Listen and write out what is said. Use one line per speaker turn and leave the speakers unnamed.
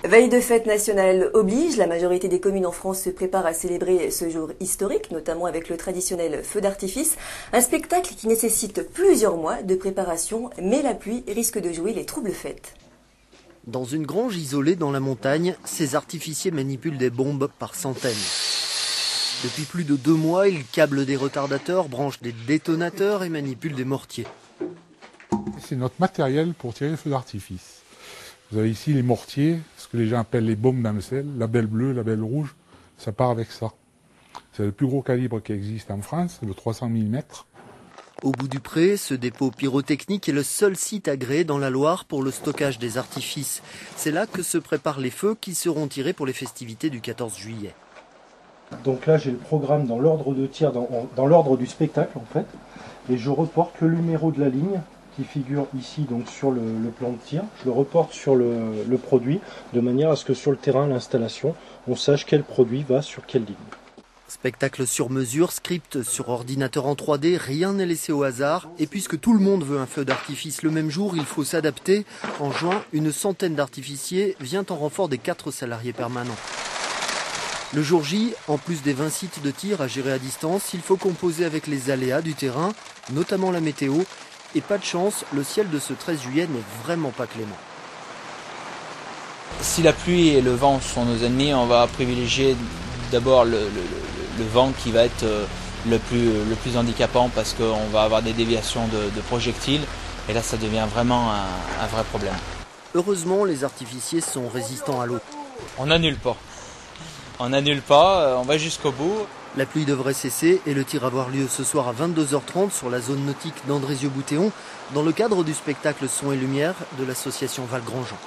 Veille de fête nationale oblige, la majorité des communes en France se préparent à célébrer ce jour historique, notamment avec le traditionnel feu d'artifice, un spectacle qui nécessite plusieurs mois de préparation, mais la pluie risque de jouer les troubles fêtes.
Dans une grange isolée dans la montagne, ces artificiers manipulent des bombes par centaines. Depuis plus de 2 mois, ils câblent des retardateurs, branchent des détonateurs et manipulent des mortiers.
C'est notre matériel pour tirer le feu d'artifice. Vous avez ici les mortiers, ce que les gens appellent les bombes dans le ciel, label bleu, label rouge, ça part avec ça. C'est le plus gros calibre qui existe en France, le 300 mm.
Au bout du pré, ce dépôt pyrotechnique est le seul site agréé dans la Loire pour le stockage des artifices. C'est là que se préparent les feux qui seront tirés pour les festivités du 14 juillet.
Donc là j'ai le programme dans l'ordre de tir, dans l'ordre du spectacle en fait, et je reporte le numéro de la ligne qui figure ici donc sur le plan de tir. Je le reporte sur le produit de manière à ce que sur le terrain, l'installation, on sache quel produit va sur quelle ligne.
Spectacle sur mesure, script sur ordinateur en 3D, rien n'est laissé au hasard. Et puisque tout le monde veut un feu d'artifice le même jour, il faut s'adapter. En juin, une centaine d'artificiers vient en renfort des 4 salariés permanents. Le jour J, en plus des 20 sites de tir à gérer à distance, il faut composer avec les aléas du terrain, notamment la météo. Et pas de chance, le ciel de ce 13 juillet n'est vraiment pas clément.
Si la pluie et le vent sont nos ennemis, on va privilégier d'abord le vent qui va être le plus handicapant parce qu'on va avoir des déviations de projectiles et là ça devient vraiment un vrai problème.
Heureusement, les artificiers sont résistants à l'eau.
On n'annule pas. On n'annule pas, on va jusqu'au bout.
La pluie devrait cesser et le tir avoir lieu ce soir à 22h30 sur la zone nautique d'Andrézieux-Boutéon dans le cadre du spectacle Son et Lumière de l'association Val Grandjean.